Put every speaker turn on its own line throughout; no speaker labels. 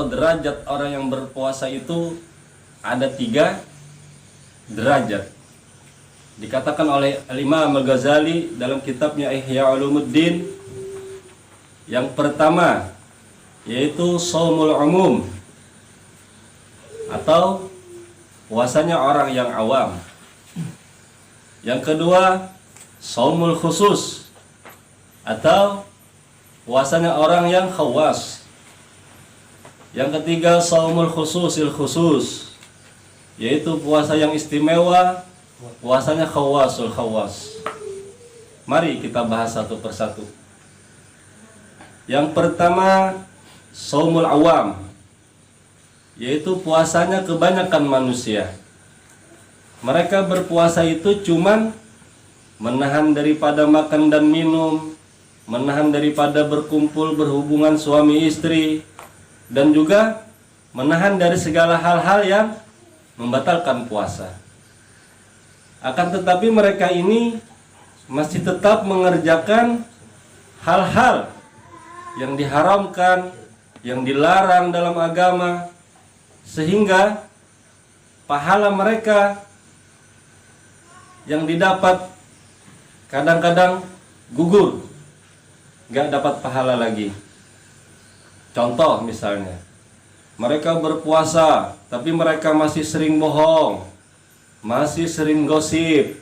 atau derajat orang yang berpuasa itu ada 3 derajat. Dikatakan oleh Imam Al-Ghazali dalam kitabnya Ihya Ulumuddin, yang pertama yaitu shaumul umum atau puasanya orang yang awam. Yang kedua shaumul khusus atau puasanya orang yang khawas. Yang ketiga shaumul khususil khusus, yaitu puasa yang istimewa, puasanya khawasul khawas. Mari kita bahas satu persatu. Yang pertama shaumul awam, yaitu puasanya kebanyakan manusia. Mereka berpuasa itu cuman menahan daripada makan dan minum, menahan daripada berkumpul berhubungan suami istri, dan juga menahan dari segala hal-hal yang membatalkan puasa. Akan tetapi mereka ini masih tetap mengerjakan hal-hal yang diharamkan, yang dilarang dalam agama, sehingga pahala mereka yang didapat kadang-kadang gugur, gak dapat pahala lagi. Contoh misalnya, mereka berpuasa tapi mereka masih sering bohong, masih sering gosip,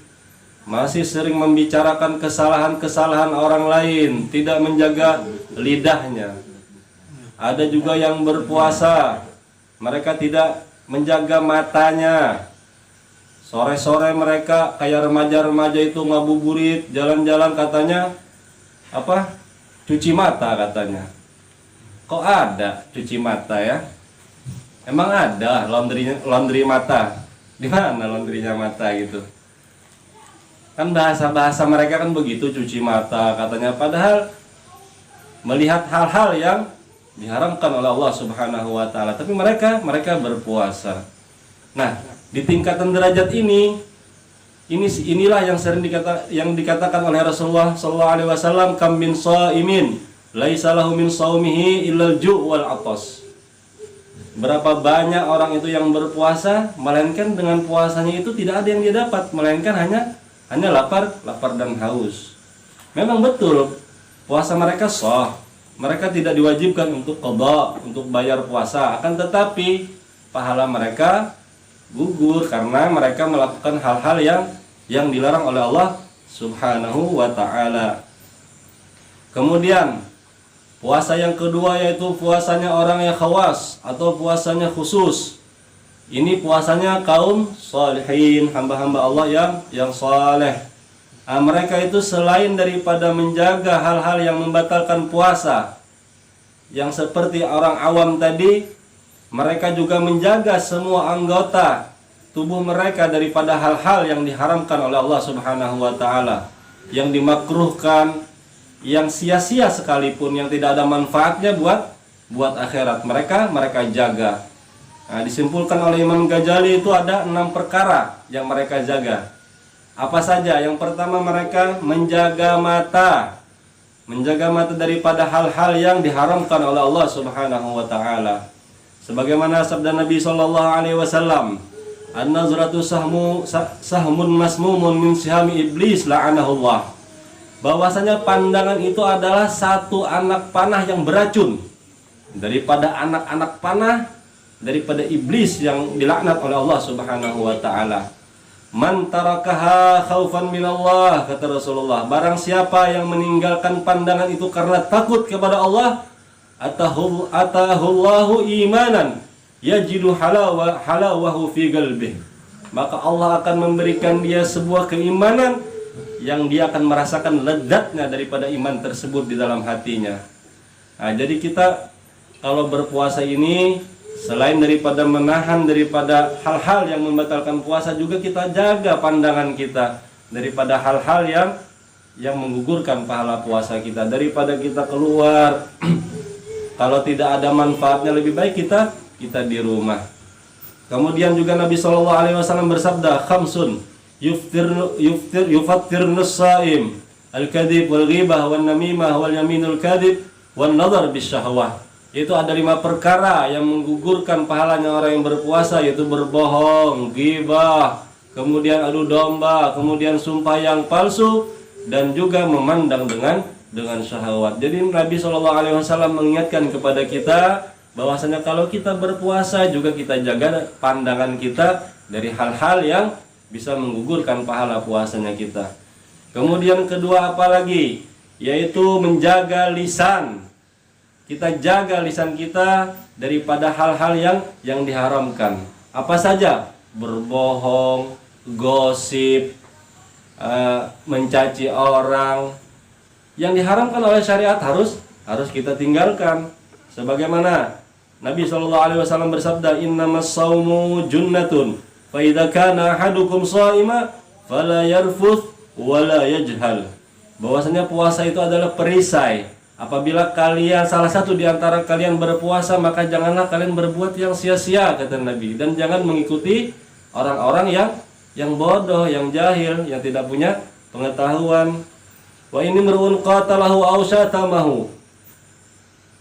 masih sering membicarakan kesalahan-kesalahan orang lain, tidak menjaga lidahnya. Ada juga yang berpuasa, mereka tidak menjaga matanya. Sore-sore mereka kayak remaja-remaja itu ngabuburit, jalan-jalan, katanya cuci mata katanya. Kok ada cuci mata ya? Emang ada laundry mata? Di mana laundrynya mata gitu? Kan bahasa mereka kan begitu, cuci mata katanya. Padahal melihat hal-hal yang diharamkan oleh Allah Subhanahu wa taala, tapi mereka berpuasa. Nah, di tingkatan derajat inilah yang sering dikatakan oleh Rasulullah sallallahu alaihi wasallam, kam min shaimin laisa lahu min shaumihi illal ju' wal 'atas. Berapa banyak orang itu yang berpuasa, melainkan dengan puasanya itu tidak ada yang dia dapat, melainkan hanya lapar dan haus. Memang betul puasa mereka sah, mereka tidak diwajibkan untuk qada, untuk bayar puasa, akan tetapi pahala mereka gugur karena mereka melakukan hal-hal yang dilarang oleh Allah Subhanahu wa taala. Kemudian puasa yang kedua yaitu puasanya orang yang khawas atau puasanya khusus. Ini puasanya kaum salihin, hamba-hamba Allah yang saleh. Mereka itu selain daripada menjaga hal-hal yang membatalkan puasa, yang seperti orang awam tadi, mereka juga menjaga semua anggota tubuh mereka daripada hal-hal yang diharamkan oleh Allah Subhanahu wa taala, yang dimakruhkan, yang sia-sia sekalipun, yang tidak ada manfaatnya buat akhirat. Mereka jaga. Nah, disimpulkan oleh Imam Ghazali itu ada 6 perkara yang mereka jaga. Apa saja? Yang pertama, mereka menjaga mata daripada hal-hal yang diharamkan oleh Allah Subhanahu wa taala. Sebagaimana sabda Nabi sallallahu alaihi wasallam, "An-nazratu sahmun masmumun min sihami iblis la'anahullah." Bahwasanya pandangan itu adalah satu anak panah yang beracun daripada anak-anak panah daripada iblis yang dilaknat oleh Allah Subhanahu wa taala. Man tarakaha khaufan minallah, kata Rasulullah, barang siapa yang meninggalkan pandangan itu karena takut kepada Allah, atahullahu imanan yajidu halawahu fi qalbih, maka Allah akan memberikan dia sebuah keimanan yang dia akan merasakan lezatnya daripada iman tersebut di dalam hatinya. Nah, jadi kita kalau berpuasa ini, selain daripada menahan daripada hal-hal yang membatalkan puasa, juga kita jaga pandangan kita daripada hal-hal yang menggugurkan pahala puasa kita. Daripada kita keluar kalau tidak ada manfaatnya, lebih baik kita di rumah. Kemudian juga Nabi SAW bersabda, khamsun yufattirnu shaim al-kadhib wal ghibah wan namimah wal yaminul kadhib wan nadhar bisyahwah. yaitu ada 5 perkara yang menggugurkan pahalanya orang yang berpuasa, yaitu berbohong, ghibah, kemudian adu domba, kemudian sumpah yang palsu, dan juga memandang dengan syahwat. Jadi Nabi SAW mengingatkan kepada kita bahwasanya kalau kita berpuasa juga kita jaga pandangan kita dari hal-hal yang bisa menggugurkan pahala puasanya kita. Kemudian kedua apalagi, yaitu menjaga lisan. Kita jaga lisan kita daripada hal-hal yang diharamkan. Apa saja? Berbohong, gosip, mencaci orang. Yang diharamkan oleh syariat harus kita tinggalkan. Sebagaimana Nabi SAW bersabda, "Innamas shaumu junnatun, fa idza kana ahadukum sha'ima fala yarfuth wala yajhal." Bahwasanya puasa itu adalah perisai. Apabila kalian, salah satu di antara kalian berpuasa, maka janganlah kalian berbuat yang sia-sia, kata Nabi, dan jangan mengikuti orang-orang yang bodoh, yang jahil, yang tidak punya pengetahuan. Wa ini mar'un qatalahu aw syatamahu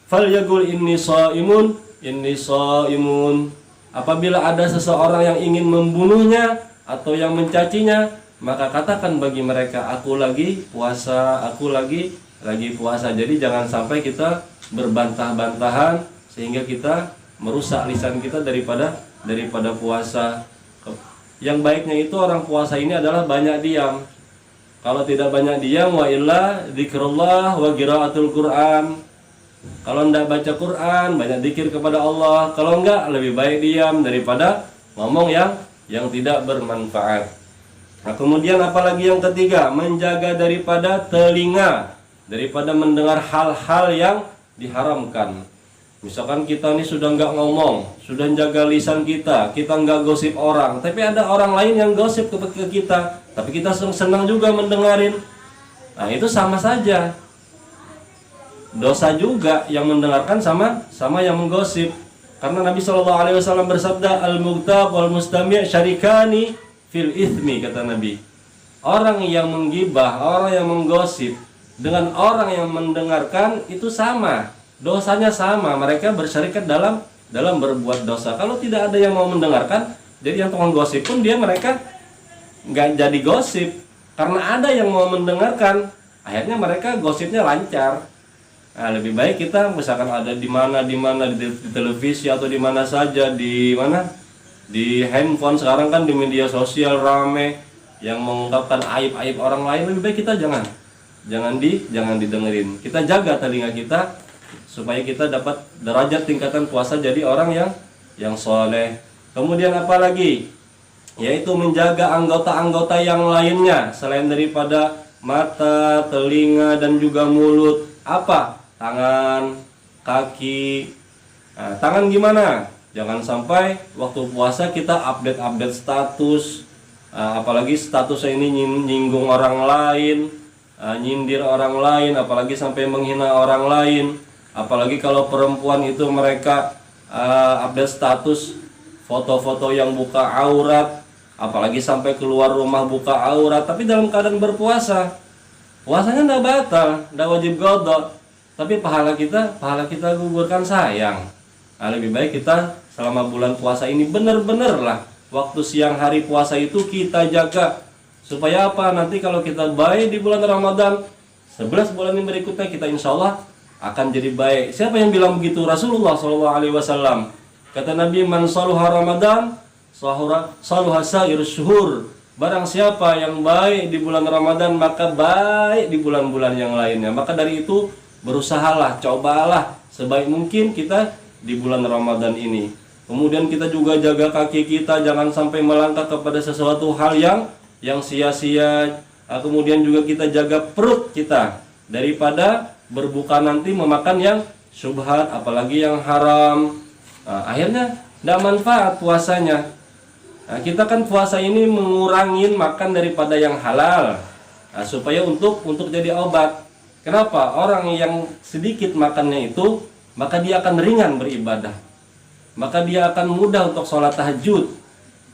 falyaqul inni shaimun. Apabila ada seseorang yang ingin membunuhnya atau yang mencacinya, maka katakan bagi mereka, aku lagi puasa, aku lagi puasa. Jadi jangan sampai kita berbantah-bantahan sehingga kita merusak lisan kita daripada puasa. Yang baiknya itu orang puasa ini adalah banyak diam. Kalau tidak banyak diam, wa illa dzikrullah wa qiraatul Quran. Kalau tidak baca Quran, banyak zikir kepada Allah. Kalau enggak, lebih baik diam daripada ngomong yang tidak bermanfaat. Nah, kemudian apalagi yang ketiga, menjaga daripada telinga, daripada mendengar hal-hal yang diharamkan. Misalkan kita ini sudah nggak ngomong, sudah jaga lisan kita nggak gosip orang, tapi ada orang lain yang gosip ke kita, tapi kita senang juga mendengarin. Nah, itu sama saja, dosa juga yang mendengarkan sama yang menggosip. Karena Nabi SAW bersabda, al-mughtab wal mustami' syarikani fil ithmi, kata Nabi. Orang yang menggibah, orang yang menggosip dengan orang yang mendengarkan itu sama, dosanya sama. Mereka bersyarikat dalam berbuat dosa. Kalau tidak ada yang mau mendengarkan, jadi yang tukang gosip pun mereka nggak jadi gosip, karena ada yang mau mendengarkan. Akhirnya mereka gosipnya lancar. Nah, lebih baik kita misalkan ada di mana di televisi atau di mana saja, di handphone sekarang kan, di media sosial rame yang mengungkapkan aib-aib orang lain. Lebih baik kita jangan didengerin. Kita jaga telinga kita supaya kita dapat derajat tingkatan puasa jadi orang yang soleh. Kemudian apa lagi? Yaitu menjaga anggota-anggota yang lainnya selain daripada mata, telinga, dan juga mulut. Apa? Tangan, kaki. Nah, tangan gimana? Jangan sampai waktu puasa kita update status, apalagi statusnya ini nyinggung orang lain, nyindir orang lain, apalagi sampai menghina orang lain. Apalagi kalau perempuan itu mereka update status foto-foto yang buka aurat, apalagi sampai keluar rumah buka aurat, tapi dalam keadaan berpuasa. Puasanya tidak batal, tidak wajib qadha, tapi pahala kita gugurkan, sayang. Nah, lebih baik kita selama bulan puasa ini benar-benar lah waktu siang hari puasa itu kita jaga. Supaya apa? Nanti kalau kita baik di bulan Ramadan, 11 bulan yang berikutnya kita insya Allah akan jadi baik. Siapa yang bilang begitu? Rasulullah SAW. Kata Nabi, man saluha Ramadan saluha sairus syuhur. Barang siapa yang baik di bulan Ramadan, maka baik di bulan-bulan yang lainnya. Maka dari itu berusahalah, cobalah sebaik mungkin kita di bulan Ramadan ini. Kemudian kita juga jaga kaki kita, jangan sampai melangkah kepada sesuatu hal yang sia-sia. Kemudian juga kita jaga perut kita daripada berbuka nanti memakan yang syubhat, apalagi yang haram. Akhirnya tidak manfaat puasanya. Kita kan puasa ini mengurangi makan daripada yang halal, supaya untuk jadi obat. Kenapa? Orang yang sedikit makannya itu, maka dia akan ringan beribadah, maka dia akan mudah untuk sholat tahajud,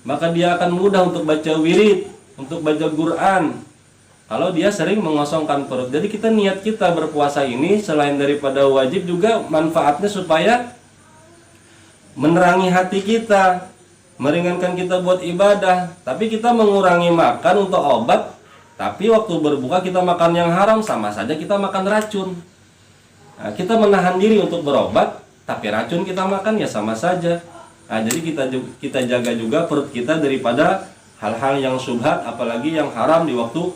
maka dia akan mudah untuk baca wirid, untuk baca Quran. kalau dia sering mengosongkan perut. Jadi niat kita berpuasa ini selain daripada wajib juga manfaatnya supaya menerangi hati kita, meringankan kita buat ibadah. Tapi kita mengurangi makan untuk obat, tapi waktu berbuka kita makan yang haram, sama saja kita makan racun. Nah, kita menahan diri untuk berobat, tapi racun kita makan ya sama saja. Nah, jadi kita jaga juga perut kita daripada hal-hal yang syubhat, apalagi yang haram di waktu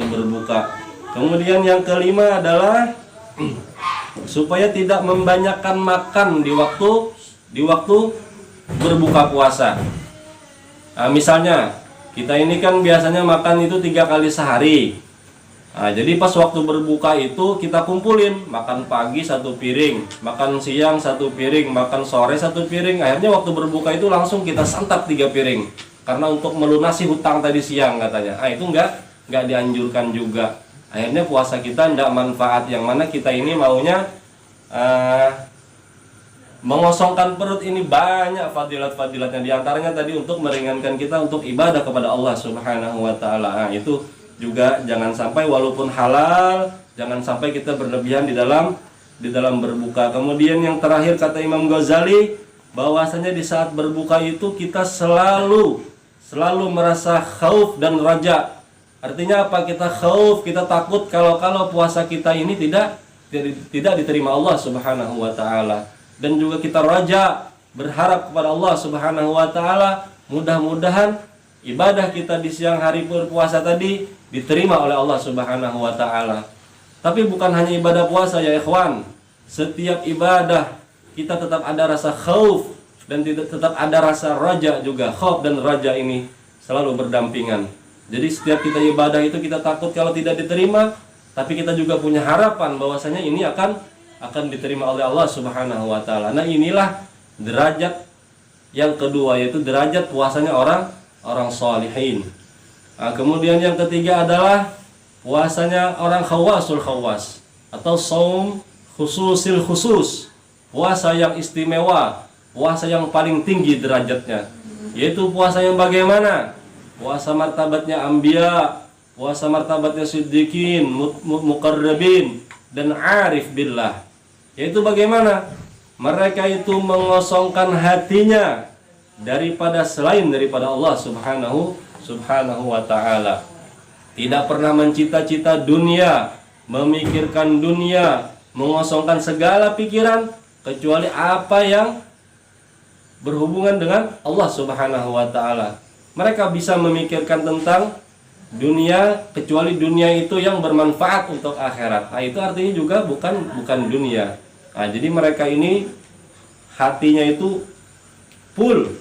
berbuka. Kemudian yang kelima adalah supaya tidak membanyakkan makan di waktu berbuka puasa. Nah, misalnya kita ini kan biasanya makan itu 3 kali sehari. Nah, jadi pas waktu berbuka itu kita kumpulin, makan pagi 1 piring, makan siang 1 piring, makan sore 1 piring. Akhirnya waktu berbuka itu langsung kita santap 3 piring, karena untuk melunasi hutang tadi siang katanya. Itu nggak dianjurkan juga. Akhirnya puasa kita tidak manfaat, yang mana kita ini maunya mengosongkan perut. Ini banyak fadilat-fadilatnya, diantaranya tadi untuk meringankan kita untuk ibadah kepada Allah Subhanahu wa Ta'ala. Itu juga jangan sampai, walaupun halal, jangan sampai kita berlebihan di dalam berbuka. Kemudian yang terakhir kata Imam Ghazali, bahwasanya di saat berbuka itu kita selalu merasa khauf dan raja. Artinya apa? Kita khauf, kita takut kalau puasa kita ini tidak diterima Allah Subhanahu wa Ta'ala. Dan juga kita raja, berharap kepada Allah Subhanahu wa Ta'ala, mudah-mudahan ibadah kita di siang hari berpuasa tadi diterima oleh Allah Subhanahu wa Ta'ala. Tapi bukan hanya ibadah puasa ya ikhwan, setiap ibadah kita tetap ada rasa khauf dan tetap ada rasa raja juga. Khauf dan raja ini selalu berdampingan. Jadi setiap kita ibadah itu kita takut kalau tidak diterima, tapi kita juga punya harapan bahwasanya ini akan diterima oleh Allah Subhanahu wa Ta'ala. Nah, inilah derajat yang kedua, yaitu derajat puasanya orang salihin. Nah, kemudian yang ketiga adalah puasanya orang khawasul khawas, atau saum khususil khusus, puasa yang istimewa, puasa yang paling tinggi derajatnya. Yaitu puasa yang bagaimana? Puasa martabatnya anbiya, puasa martabatnya siddiqin, muqarrabin, dan arif billah. Yaitu bagaimana? Mereka itu mengosongkan hatinya selain daripada Allah Subhanahu wa Ta'ala. Tidak pernah mencita-cita dunia, memikirkan dunia, mengosongkan segala pikiran kecuali apa yang berhubungan dengan Allah Subhanahu wa Ta'ala. Mereka bisa memikirkan tentang dunia kecuali dunia itu yang bermanfaat untuk akhirat. Nah, itu artinya juga bukan dunia. Nah, jadi mereka ini hatinya itu full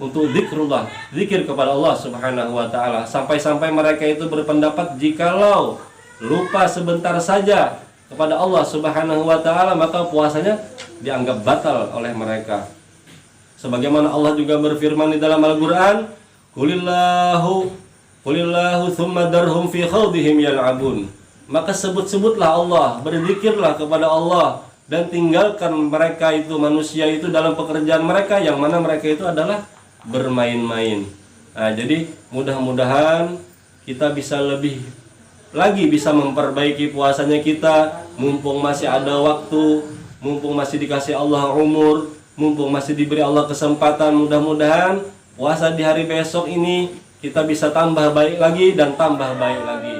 untuk zikrullah, zikir kepada Allah Subhanahu wa Ta'ala. Sampai-sampai mereka itu berpendapat jikalau lupa sebentar saja kepada Allah Subhanahu wa Ta'ala, maka puasanya dianggap batal oleh mereka. Sebagaimana Allah juga berfirman di dalam Al-Qur'an, Qulillahu thumma darhum fi khawdihim yal'abun. Maka sebut-sebutlah Allah, berzikirlah kepada Allah, dan tinggalkan mereka itu, manusia itu, dalam pekerjaan mereka, yang mana mereka itu adalah bermain-main. Nah, jadi mudah-mudahan kita bisa lebih lagi bisa memperbaiki puasanya kita, mumpung masih ada waktu, mumpung masih dikasih Allah umur, mumpung masih diberi Allah kesempatan. Mudah-mudahan puasa di hari besok ini kita bisa tambah baik lagi dan tambah baik lagi.